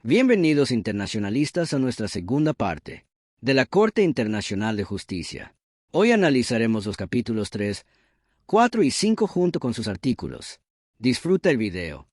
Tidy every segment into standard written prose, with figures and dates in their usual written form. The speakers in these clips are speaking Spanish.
Bienvenidos internacionalistas a nuestra segunda parte de la Corte Internacional de Justicia. Hoy analizaremos los capítulos 3, 4 y 5 junto con sus artículos. Disfruta el video.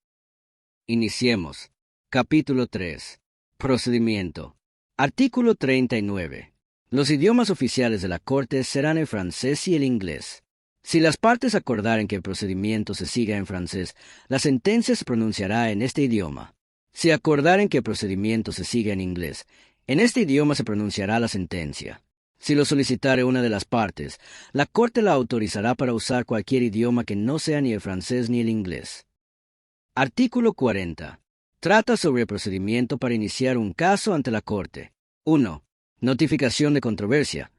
Iniciemos. Capítulo 3. Procedimiento. Artículo 39. Los idiomas oficiales de la Corte serán el francés y el inglés. Si las partes acordaren que el procedimiento se siga en francés, la sentencia se pronunciará en este idioma. Si acordaren que el procedimiento se siga en inglés, en este idioma se pronunciará la sentencia. Si lo solicitare una de las partes, la Corte la autorizará para usar cualquier idioma que no sea ni el francés ni el inglés. Artículo 40. Trata sobre el procedimiento para iniciar un caso ante la Corte. 1. Notificación de controversia.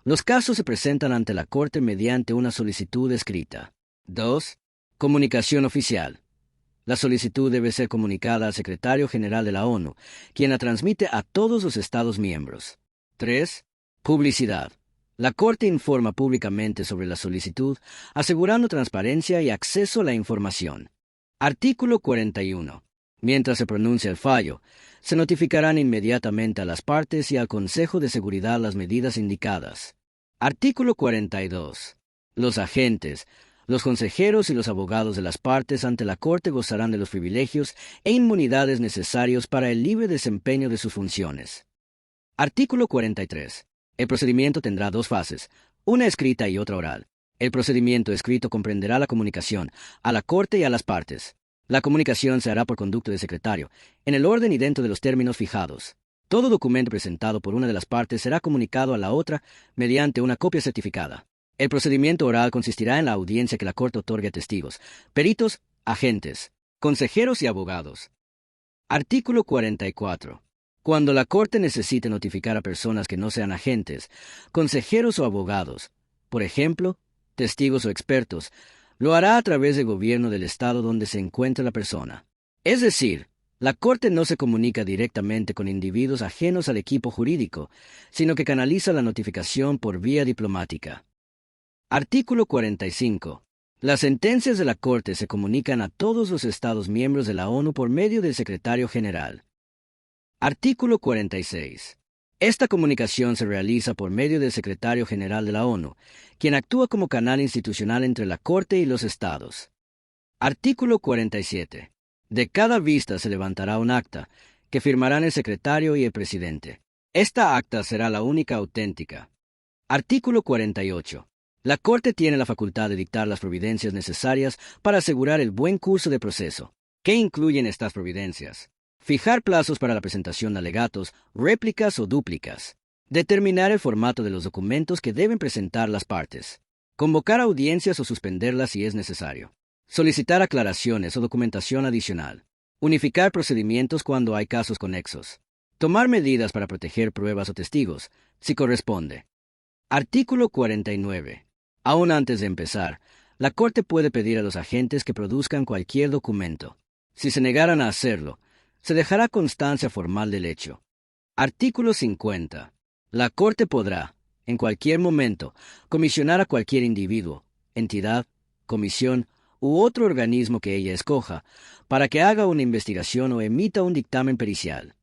Los casos se presentan ante la Corte mediante una solicitud escrita. 2. Comunicación oficial. La solicitud debe ser comunicada al Secretario General de la ONU, quien la transmite a todos los Estados miembros. 3. Publicidad. La Corte informa públicamente sobre la solicitud, asegurando transparencia y acceso a la información. Artículo 41. Mientras se pronuncia el fallo, se notificarán inmediatamente a las partes y al Consejo de Seguridad las medidas indicadas. Artículo 42. Los agentes, los consejeros y los abogados de las partes ante la Corte gozarán de los privilegios e inmunidades necesarios para el libre desempeño de sus funciones. Artículo 43. El procedimiento tendrá dos fases, una escrita y otra oral. El procedimiento escrito comprenderá la comunicación a la Corte y a las partes. La comunicación se hará por conducto del secretario, en el orden y dentro de los términos fijados. Todo documento presentado por una de las partes será comunicado a la otra mediante una copia certificada. El procedimiento oral consistirá en la audiencia que la Corte otorgue a testigos, peritos, agentes, consejeros y abogados. Artículo 44. Cuando la Corte necesite notificar a personas que no sean agentes, consejeros o abogados, por ejemplo, testigos o expertos, lo hará a través del gobierno del Estado donde se encuentra la persona. Es decir, la Corte no se comunica directamente con individuos ajenos al equipo jurídico, sino que canaliza la notificación por vía diplomática. Artículo 45. Las sentencias de la Corte se comunican a todos los Estados miembros de la ONU por medio del Secretario General. Artículo 46. Esta comunicación se realiza por medio del Secretario General de la ONU, quien actúa como canal institucional entre la Corte y los Estados. Artículo 47. De cada vista se levantará un acta, que firmarán el Secretario y el Presidente. Esta acta será la única auténtica. Artículo 48. La Corte tiene la facultad de dictar las providencias necesarias para asegurar el buen curso del proceso. ¿Qué incluyen estas providencias? Fijar plazos para la presentación de alegatos, réplicas o dúplicas. Determinar el formato de los documentos que deben presentar las partes. Convocar audiencias o suspenderlas si es necesario. Solicitar aclaraciones o documentación adicional. Unificar procedimientos cuando hay casos conexos. Tomar medidas para proteger pruebas o testigos, si corresponde. Artículo 49. Aún antes de empezar, la Corte puede pedir a los agentes que produzcan cualquier documento. Si se negaran a hacerlo, se dejará constancia formal del hecho. Artículo 50. La Corte podrá, en cualquier momento, comisionar a cualquier individuo, entidad, comisión u otro organismo que ella escoja, para que haga una investigación o emita un dictamen pericial.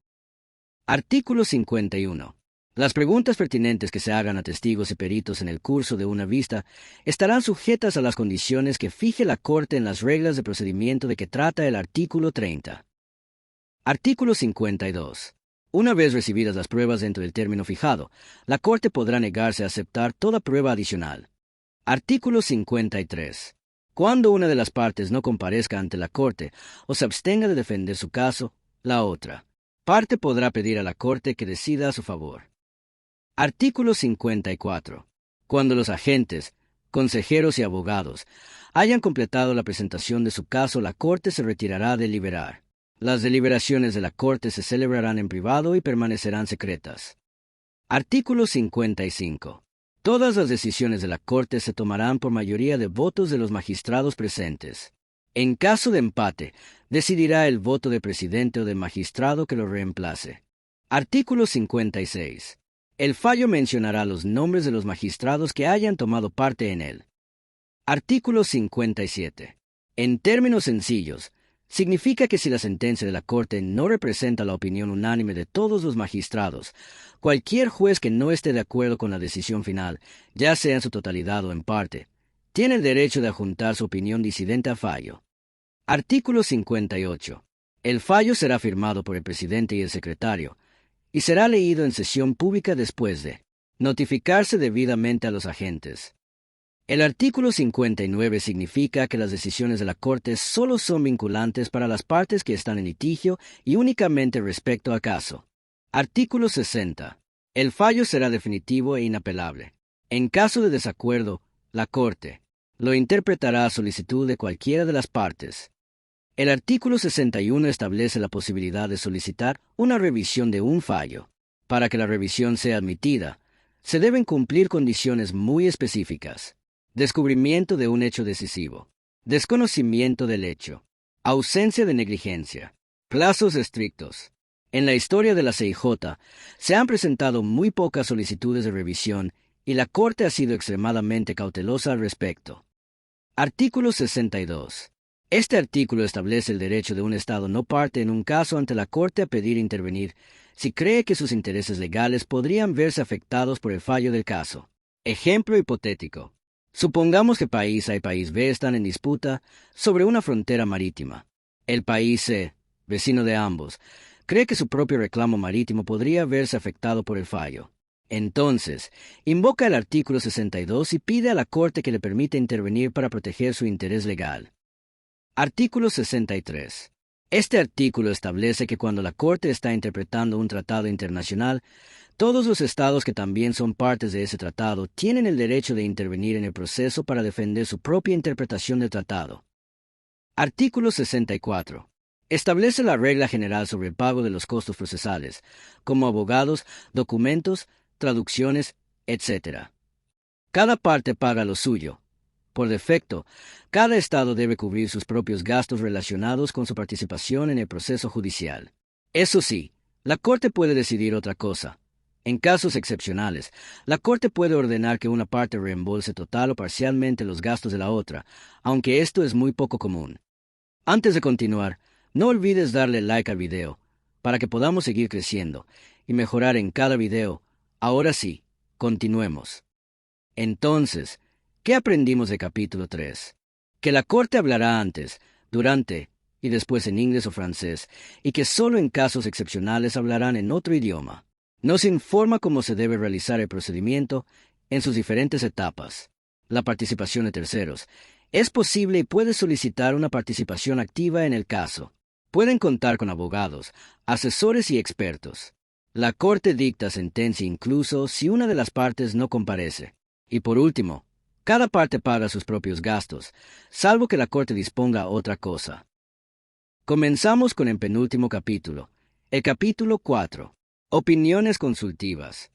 Artículo 51. Las preguntas pertinentes que se hagan a testigos y peritos en el curso de una vista estarán sujetas a las condiciones que fije la Corte en las reglas de procedimiento de que trata el artículo 30. Artículo 52. Una vez recibidas las pruebas dentro del término fijado, la Corte podrá negarse a aceptar toda prueba adicional. Artículo 53. Cuando una de las partes no comparezca ante la Corte o se abstenga de defender su caso, la otra parte podrá pedir a la Corte que decida a su favor. Artículo 54. Cuando los agentes, consejeros y abogados hayan completado la presentación de su caso, la Corte se retirará a deliberar. Las deliberaciones de la Corte se celebrarán en privado y permanecerán secretas. Artículo 55. Todas las decisiones de la Corte se tomarán por mayoría de votos de los magistrados presentes. En caso de empate, decidirá el voto del presidente o del magistrado que lo reemplace. Artículo 56. El fallo mencionará los nombres de los magistrados que hayan tomado parte en él. Artículo 57. En términos sencillos, Significa que si la sentencia de la Corte no representa la opinión unánime de todos los magistrados, cualquier juez que no esté de acuerdo con la decisión final, ya sea en su totalidad o en parte, tiene el derecho de adjuntar su opinión disidente al fallo. Artículo 58. El fallo será firmado por el presidente y el secretario, y será leído en sesión pública después de notificarse debidamente a los agentes. El artículo 59 significa que las decisiones de la Corte solo son vinculantes para las partes que están en litigio y únicamente respecto al caso. Artículo 60. El fallo será definitivo e inapelable. En caso de desacuerdo, la Corte lo interpretará a solicitud de cualquiera de las partes. El artículo 61 establece la posibilidad de solicitar una revisión de un fallo. Para que la revisión sea admitida, se deben cumplir condiciones muy específicas. Descubrimiento de un hecho decisivo, desconocimiento del hecho, ausencia de negligencia, plazos estrictos. En la historia de la CIJ se han presentado muy pocas solicitudes de revisión y la Corte ha sido extremadamente cautelosa al respecto. Artículo 62. Este artículo establece el derecho de un Estado no parte en un caso ante la Corte a pedir intervenir si cree que sus intereses legales podrían verse afectados por el fallo del caso. Ejemplo hipotético. Supongamos que país A y país B están en disputa sobre una frontera marítima. El país C, vecino de ambos, cree que su propio reclamo marítimo podría verse afectado por el fallo. Entonces, invoca el artículo 62 y pide a la Corte que le permita intervenir para proteger su interés legal. Artículo 63. Este artículo establece que cuando la Corte está interpretando un tratado internacional, todos los estados que también son partes de ese tratado tienen el derecho de intervenir en el proceso para defender su propia interpretación del tratado. Artículo 64. Establece la regla general sobre el pago de los costos procesales, como abogados, documentos, traducciones, etc. Cada parte paga lo suyo. Por defecto, cada estado debe cubrir sus propios gastos relacionados con su participación en el proceso judicial. Eso sí, la Corte puede decidir otra cosa. En casos excepcionales, la Corte puede ordenar que una parte reembolse total o parcialmente los gastos de la otra, aunque esto es muy poco común. Antes de continuar, no olvides darle like al video, para que podamos seguir creciendo y mejorar en cada video. Ahora sí, continuemos. Entonces, ¿qué aprendimos de capítulo 3? Que la Corte hablará antes, durante y después en inglés o francés, y que solo en casos excepcionales hablarán en otro idioma. Nos informa cómo se debe realizar el procedimiento en sus diferentes etapas. La participación de terceros. Es posible y puede solicitar una participación activa en el caso. Pueden contar con abogados, asesores y expertos. La Corte dicta sentencia incluso si una de las partes no comparece. Y por último, cada parte paga sus propios gastos, salvo que la Corte disponga otra cosa. Comenzamos con el penúltimo capítulo, el capítulo 4. Opiniones consultivas.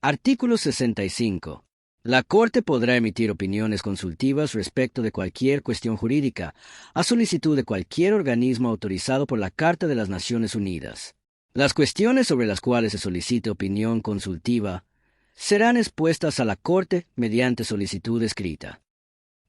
Artículo 65. La Corte podrá emitir opiniones consultivas respecto de cualquier cuestión jurídica, a solicitud de cualquier organismo autorizado por la Carta de las Naciones Unidas. Las cuestiones sobre las cuales se solicite opinión consultiva serán expuestas a la Corte mediante solicitud escrita.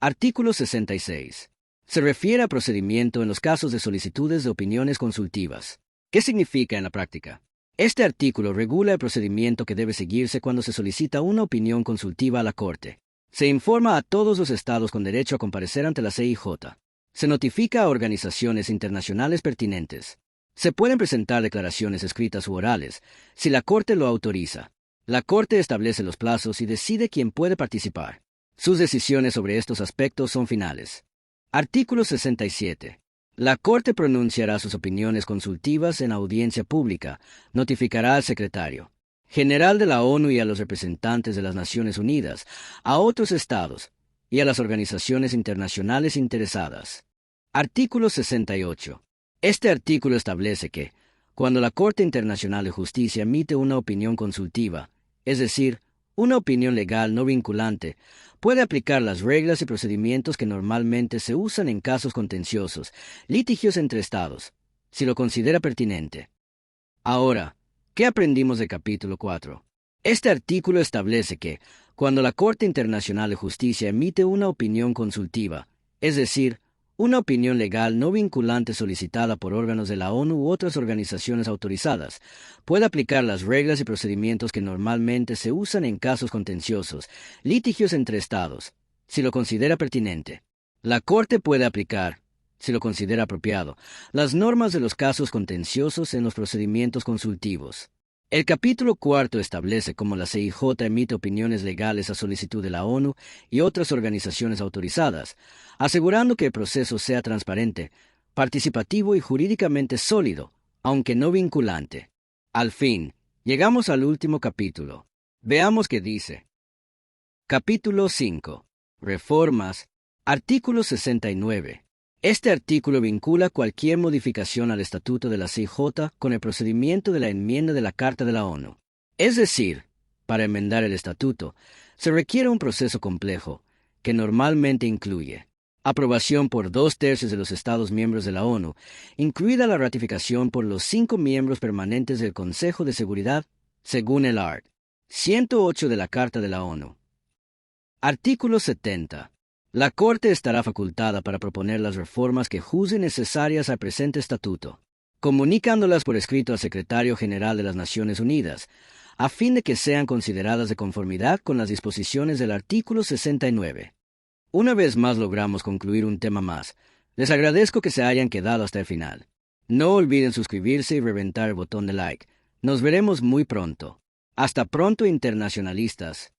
Artículo 66. Se refiere a procedimiento en los casos de solicitudes de opiniones consultivas. ¿Qué significa en la práctica? Este artículo regula el procedimiento que debe seguirse cuando se solicita una opinión consultiva a la Corte. Se informa a todos los estados con derecho a comparecer ante la CIJ. Se notifica a organizaciones internacionales pertinentes. Se pueden presentar declaraciones escritas u orales, si la Corte lo autoriza. La Corte establece los plazos y decide quién puede participar. Sus decisiones sobre estos aspectos son finales. Artículo 67. La Corte pronunciará sus opiniones consultivas en audiencia pública, notificará al secretario general de la ONU y a los representantes de las Naciones Unidas, a otros estados y a las organizaciones internacionales interesadas. Artículo 68. Este artículo establece que, cuando la Corte Internacional de Justicia emite una opinión consultiva, es decir, una opinión legal no vinculante, puede aplicar las reglas y procedimientos que normalmente se usan en casos contenciosos, litigios entre estados, si lo considera pertinente. Ahora, ¿qué aprendimos del capítulo 4? Este artículo establece que, cuando la Corte Internacional de Justicia emite una opinión consultiva, es decir, Una opinión legal no vinculante solicitada por órganos de la ONU u otras organizaciones autorizadas puede aplicar las reglas y procedimientos que normalmente se usan en casos contenciosos, litigios entre estados, si lo considera pertinente. La Corte puede aplicar, si lo considera apropiado, las normas de los casos contenciosos en los procedimientos consultivos. El capítulo 4 establece cómo la CIJ emite opiniones legales a solicitud de la ONU y otras organizaciones autorizadas, asegurando que el proceso sea transparente, participativo y jurídicamente sólido, aunque no vinculante. Al fin, llegamos al último capítulo. Veamos qué dice. Capítulo 5. Reformas. Artículo 69. Este artículo vincula cualquier modificación al Estatuto de la CIJ con el procedimiento de la enmienda de la Carta de la ONU. Es decir, para enmendar el Estatuto, se requiere un proceso complejo, que normalmente incluye aprobación por 2/3 de los Estados miembros de la ONU, incluida la ratificación por los 5 miembros permanentes del Consejo de Seguridad, según el art. 108 de la Carta de la ONU. Artículo 70. La Corte estará facultada para proponer las reformas que juzgue necesarias al presente estatuto, comunicándolas por escrito al Secretario General de las Naciones Unidas, a fin de que sean consideradas de conformidad con las disposiciones del artículo 69. Una vez más logramos concluir un tema más. Les agradezco que se hayan quedado hasta el final. No olviden suscribirse y reventar el botón de like. Nos veremos muy pronto. Hasta pronto, internacionalistas.